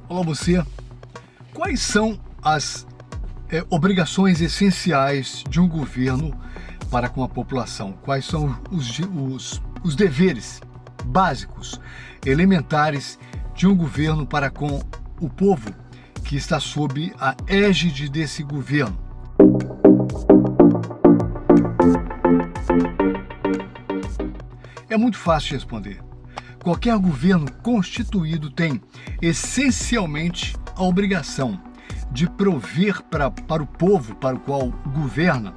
Olá você, quais são as obrigações essenciais de um governo para com a população? Quais são os deveres básicos, elementares de um governo para com o povo que está sob a égide desse governo? É muito fácil de responder. Qualquer governo constituído tem, essencialmente, a obrigação de prover para o povo para o qual governa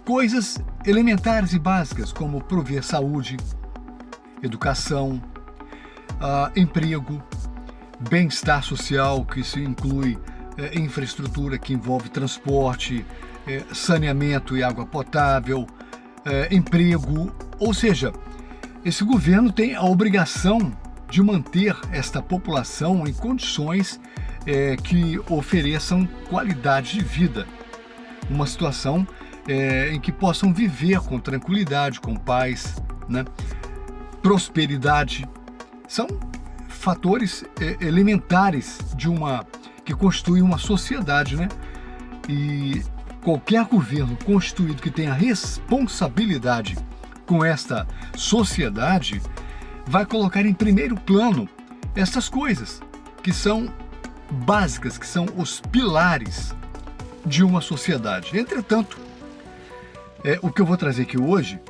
coisas elementares e básicas, como prover saúde, educação, emprego, bem-estar social, que se inclui infraestrutura que envolve transporte, saneamento e água potável, emprego, ou seja, esse governo tem a obrigação de manter esta população em condições que ofereçam qualidade de vida, uma situação em que possam viver com tranquilidade, com paz, né? Prosperidade. São fatores elementares que constituem uma sociedade, né? E qualquer governo constituído que tenha responsabilidade com esta sociedade vai colocar em primeiro plano essas coisas que são básicas, que são os pilares de uma sociedade. Entretanto, o que eu vou trazer aqui hoje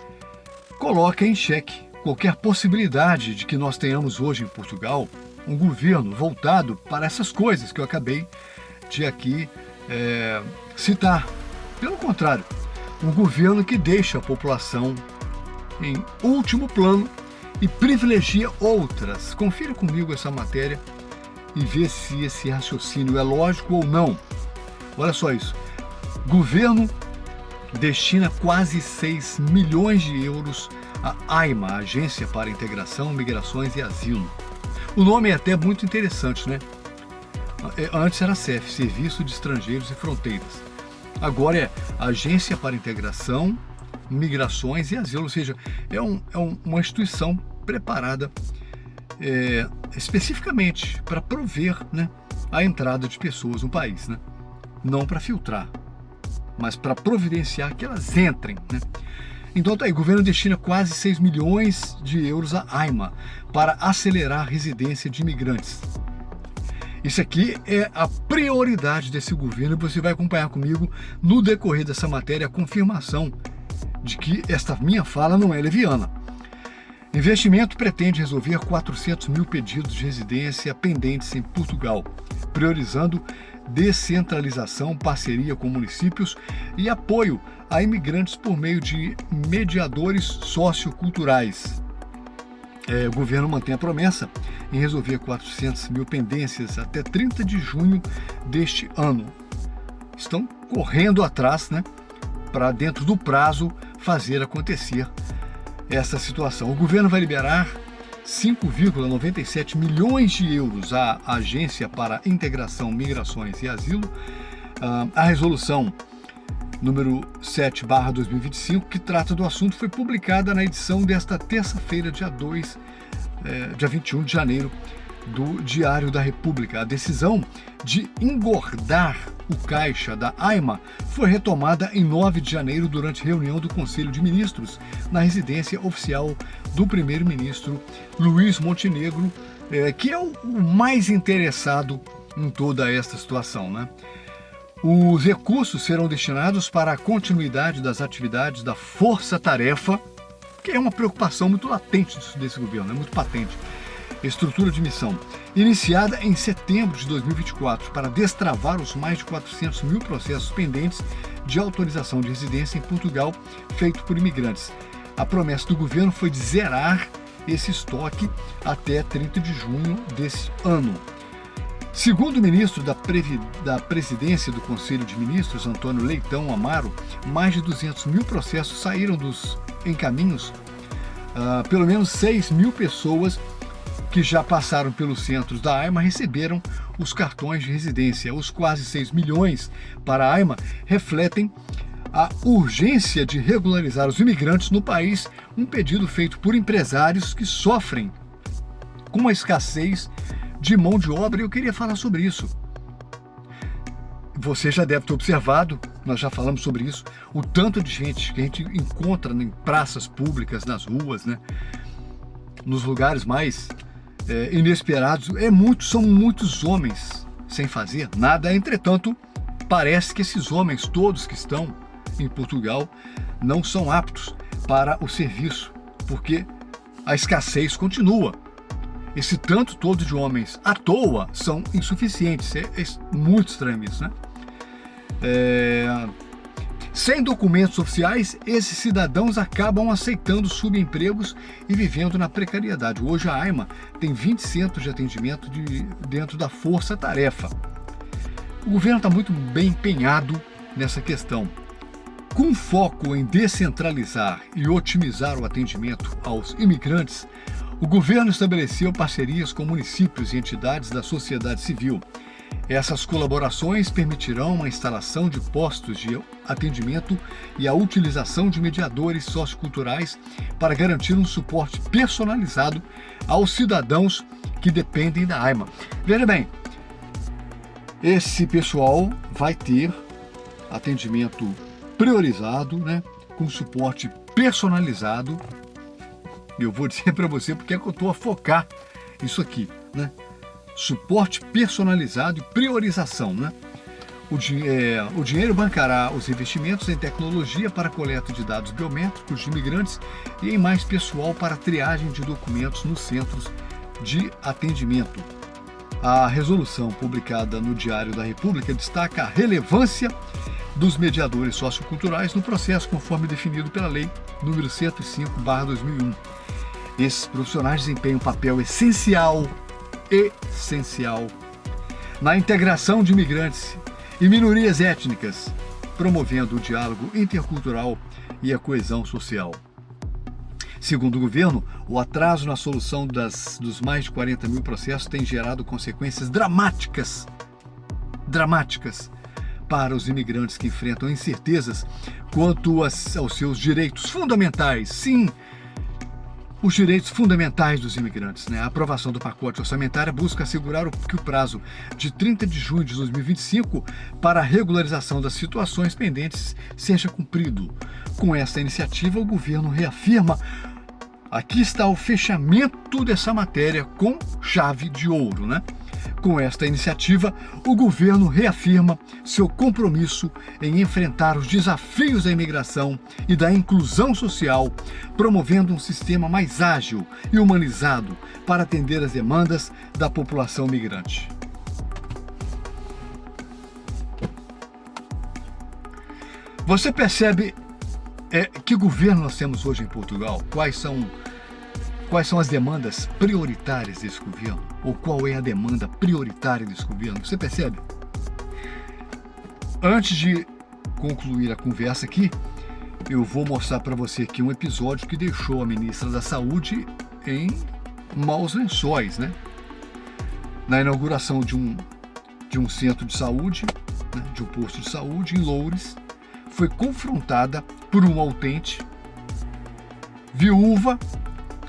coloca em xeque qualquer possibilidade de que nós tenhamos hoje em Portugal um governo voltado para essas coisas que eu acabei de aqui citar. Pelo contrário, um governo que deixa a população em último plano e privilegia outras. Confira comigo essa matéria e vê se esse raciocínio é lógico ou não. Olha só isso. Governo destina quase 6 milhões de euros à AIMA, Agência para Integração, Migrações e Asilo. O nome é até muito interessante, né? Antes era SEF, Serviço de Estrangeiros e Fronteiras. Agora é Agência para Integração, Migrações e Asilo, ou seja, é uma instituição preparada especificamente para prover, né, a entrada de pessoas no país, né? Não para filtrar, mas para providenciar que elas entrem, né? Então tá aí, o governo destina quase 6 milhões de euros à AIMA para acelerar a residência de imigrantes. Isso aqui é a prioridade desse governo e você vai acompanhar comigo no decorrer dessa matéria a confirmação de que esta minha fala não é leviana. Investimento pretende resolver 400 mil pedidos de residência pendentes em Portugal, priorizando descentralização, parceria com municípios e apoio a imigrantes por meio de mediadores socioculturais. O governo mantém a promessa em resolver 400 mil pendências até 30 de junho deste ano. Estão correndo atrás, né, para dentro do prazo fazer acontecer essa situação. O governo vai liberar 5,97 milhões de euros à Agência para Integração, Migrações e Asilo. A resolução número 7/2025, que trata do assunto, foi publicada na edição desta terça-feira, dia 21 de janeiro, do Diário da República. A decisão de engordar o caixa da AIMA foi retomada em 9 de janeiro durante reunião do Conselho de Ministros na residência oficial do primeiro-ministro Luís Montenegro, que é o mais interessado em toda esta situação, né? Os recursos serão destinados para a continuidade das atividades da Força-Tarefa, que é uma preocupação muito latente desse governo, é muito patente. Estrutura de missão, iniciada em setembro de 2024 para destravar os mais de 400 mil processos pendentes de autorização de residência em Portugal feito por imigrantes. A promessa do governo foi de zerar esse estoque até 30 de junho desse ano. Segundo o ministro da Presidência do Conselho de Ministros, Antônio Leitão Amaro, mais de 200 mil processos saíram dos encaminhos. Pelo menos 6 mil pessoas que já passaram pelos centros da AIMA receberam os cartões de residência. Os quase 6 milhões para a AIMA refletem a urgência de regularizar os imigrantes no país, um pedido feito por empresários que sofrem com a escassez de mão de obra, e eu queria falar sobre isso. Você já deve ter observado, nós já falamos sobre isso, o tanto de gente que a gente encontra em praças públicas, nas ruas, né? Nos lugares mais inesperados. São muitos homens sem fazer nada. Entretanto, parece que esses homens todos que estão em Portugal não são aptos para o serviço, porque a escassez continua. Esse tanto todo de homens à toa são insuficientes. É muito estranho isso, né? Sem documentos oficiais, esses cidadãos acabam aceitando subempregos e vivendo na precariedade. Hoje a AIMA tem 20 centros de atendimento dentro da força-tarefa. O governo está muito bem empenhado nessa questão. Com foco em descentralizar e otimizar o atendimento aos imigrantes, o governo estabeleceu parcerias com municípios e entidades da sociedade civil. Essas colaborações permitirão a instalação de postos de atendimento e a utilização de mediadores socioculturais para garantir um suporte personalizado aos cidadãos que dependem da AIMA. Veja bem, esse pessoal vai ter atendimento priorizado, né, com suporte personalizado. Eu vou dizer para você porque é que eu estou a focar isso aqui, né? Suporte personalizado e priorização, né? O dinheiro bancará os investimentos em tecnologia para coleta de dados biométricos de imigrantes e em mais pessoal para triagem de documentos nos centros de atendimento. A resolução publicada no Diário da República destaca a relevância dos mediadores socioculturais no processo conforme definido pela Lei nº 105/2001. Esses profissionais desempenham um papel essencial na integração de imigrantes e minorias étnicas, promovendo o diálogo intercultural e a coesão social. Segundo o governo, o atraso na solução dos mais de 40 mil processos tem gerado consequências dramáticas para os imigrantes que enfrentam incertezas quanto aos seus direitos fundamentais. Sim, os direitos fundamentais dos imigrantes, né? A aprovação do pacote orçamentário busca assegurar que o prazo de 30 de junho de 2025 para a regularização das situações pendentes seja cumprido. Com essa iniciativa, o governo reafirma: aqui está o fechamento dessa matéria com chave de ouro, né? Com esta iniciativa, o governo reafirma seu compromisso em enfrentar os desafios da imigração e da inclusão social, promovendo um sistema mais ágil e humanizado para atender as demandas da população migrante. Você percebe que governo nós temos hoje em Portugal? Quais são as demandas prioritárias desse governo? Ou qual é a demanda prioritária desse governo? Você percebe? Antes de concluir a conversa aqui, eu vou mostrar para você aqui um episódio que deixou a ministra da Saúde em maus lençóis, né? Na inauguração de um centro de saúde, né? De um posto de saúde em Loures, foi confrontada por uma utente viúva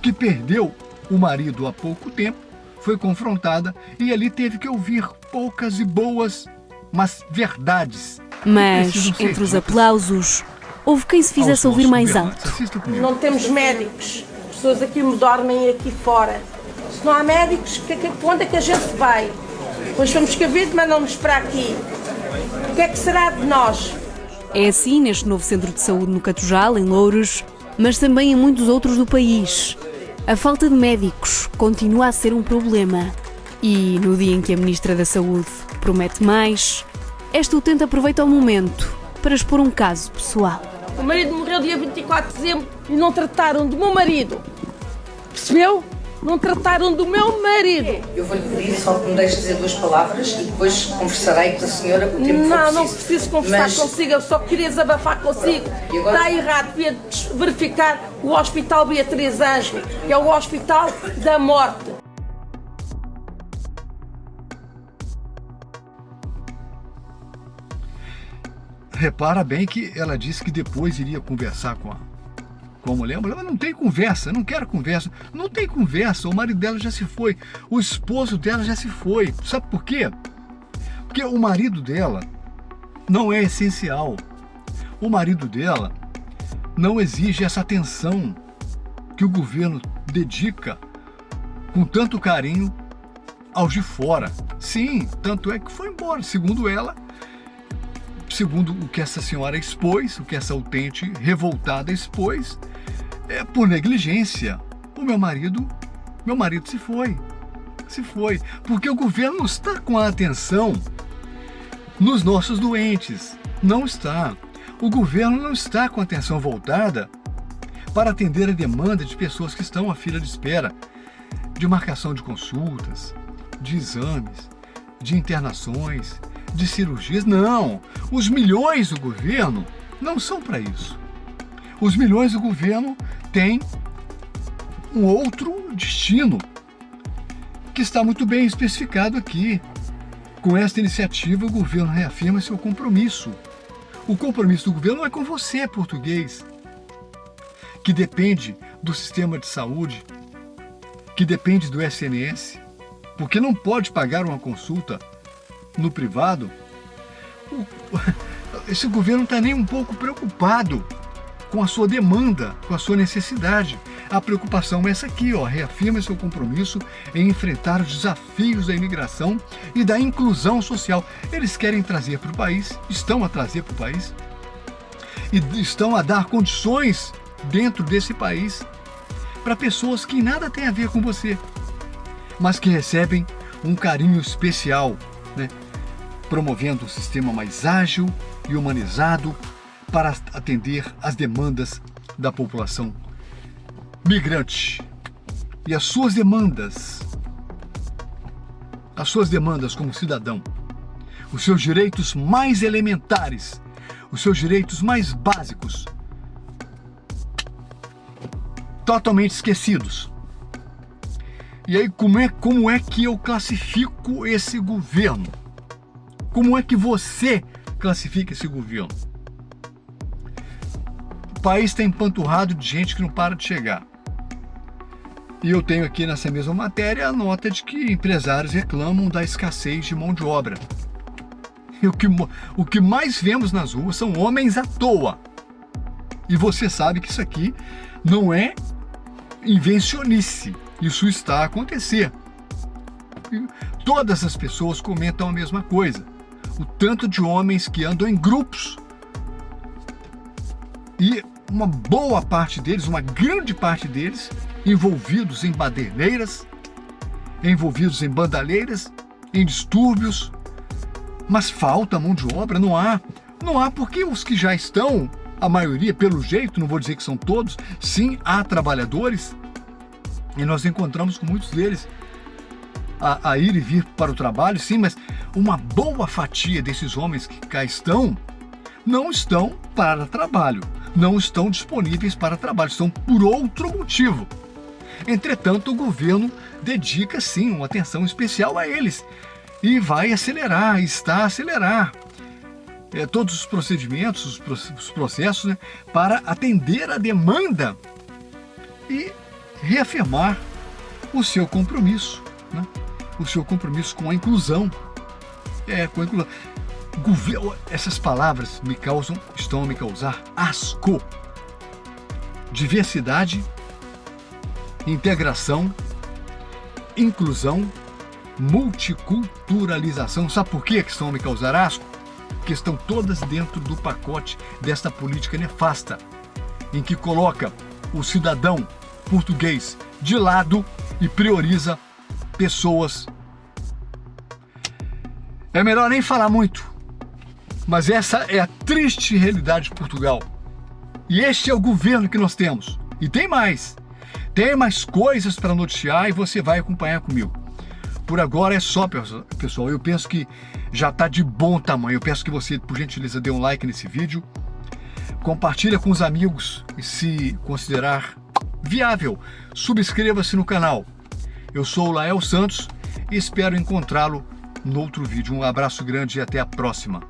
que perdeu o marido há pouco tempo, foi confrontada e ali teve que ouvir poucas e boas, mas verdades. Mas, entre os aplausos, houve quem se fizesse ouvir mais alto. Não temos médicos, as pessoas aqui dormem aqui fora. Se não há médicos, onde é que a gente vai? Pois fomos cabido, mandam-nos para aqui. O que é que será de nós? É assim neste novo centro de saúde no Catujal, em Loures, mas também em muitos outros do país. A falta de médicos continua a ser um problema. E no dia em que a Ministra da Saúde promete mais, esta utente aproveita o momento para expor um caso pessoal. O marido morreu dia 24 de dezembro e não trataram do meu marido. Percebeu? Não trataram do meu marido. Eu vou-lhe pedir só que me deixe dizer duas palavras e depois conversarei com a senhora o tempo que for preciso. Não preciso conversar consigo, eu só queria desabafar consigo. Agora... Está errado, devia verificar o Hospital Beatriz Ângelo, que é o Hospital da Morte. Repara bem que ela disse que depois iria conversar com a mulher não tem conversa, não quero conversa. Não tem conversa, o marido dela já se foi, o esposo dela já se foi. Sabe por quê? Porque o marido dela não é essencial. O marido dela não exige essa atenção que o governo dedica com tanto carinho aos de fora. Sim, tanto é que foi embora, segundo ela, segundo o que essa senhora expôs, o que essa utente revoltada expôs, é por negligência. O meu marido se foi, porque o governo não está com a atenção nos nossos doentes, não está. O governo não está com a atenção voltada para atender a demanda de pessoas que estão à fila de espera, de marcação de consultas, de exames, de internações, de cirurgias. Não, os milhões do governo não são para isso. Os milhões do governo têm um outro destino, que está muito bem especificado aqui. Com esta iniciativa, o governo reafirma seu compromisso. O compromisso do governo não é com você, português, que depende do sistema de saúde, que depende do SNS, porque não pode pagar uma consulta no privado. Esse governo não está nem um pouco preocupado com a sua demanda, com a sua necessidade. A preocupação é essa aqui, reafirma seu compromisso em enfrentar os desafios da imigração e da inclusão social. Eles querem trazer para o país, estão a trazer para o país, e estão a dar condições dentro desse país para pessoas que nada têm a ver com você, mas que recebem um carinho especial, né? Promovendo um sistema mais ágil e humanizado para atender às demandas da população migrante. E as suas demandas como cidadão, os seus direitos mais elementares, os seus direitos mais básicos, totalmente esquecidos. E aí, como é que eu classifico esse governo? Como é que você classifica esse governo? O país está empanturrado de gente que não para de chegar. E eu tenho aqui nessa mesma matéria a nota de que empresários reclamam da escassez de mão de obra. E o que mais vemos nas ruas são homens à toa. E você sabe que isso aqui não é invencionice. Isso está a acontecer. E todas as pessoas comentam a mesma coisa. O tanto de homens que andam em grupos. E uma boa parte deles, uma grande parte deles, envolvidos em baderneiras, envolvidos em bandalheiras, em distúrbios. Mas falta mão de obra, não há porque os que já estão, a maioria, pelo jeito, não vou dizer que são todos, sim, há trabalhadores, e nós encontramos com muitos deles a ir e vir para o trabalho, sim, mas uma boa fatia desses homens que cá estão, não estão para trabalho, não estão disponíveis para trabalho, estão por outro motivo. Entretanto, o governo dedica, sim, uma atenção especial a eles e vai acelerar, está a acelerar todos os procedimentos, os processos, né, para atender a demanda e reafirmar o seu compromisso, né, o seu compromisso com a inclusão. Com a inclusão. Essas palavras estão a me causar asco. Diversidade, integração, inclusão, multiculturalização. Sabe por que estão a me causar asco? Porque estão todas dentro do pacote desta política nefasta, em que coloca o cidadão português de lado e prioriza pessoas. É melhor nem falar muito, mas essa é a triste realidade de Portugal. E este é o governo que nós temos. E tem mais coisas para noticiar e você vai acompanhar comigo. Por agora é só, pessoal. Eu penso que já está de bom tamanho. Eu peço que você, por gentileza, dê um like nesse vídeo. Compartilha com os amigos e, se considerar viável, subscreva-se no canal. Eu sou o Lael Santos e espero encontrá-lo no outro vídeo. Um abraço grande e até a próxima.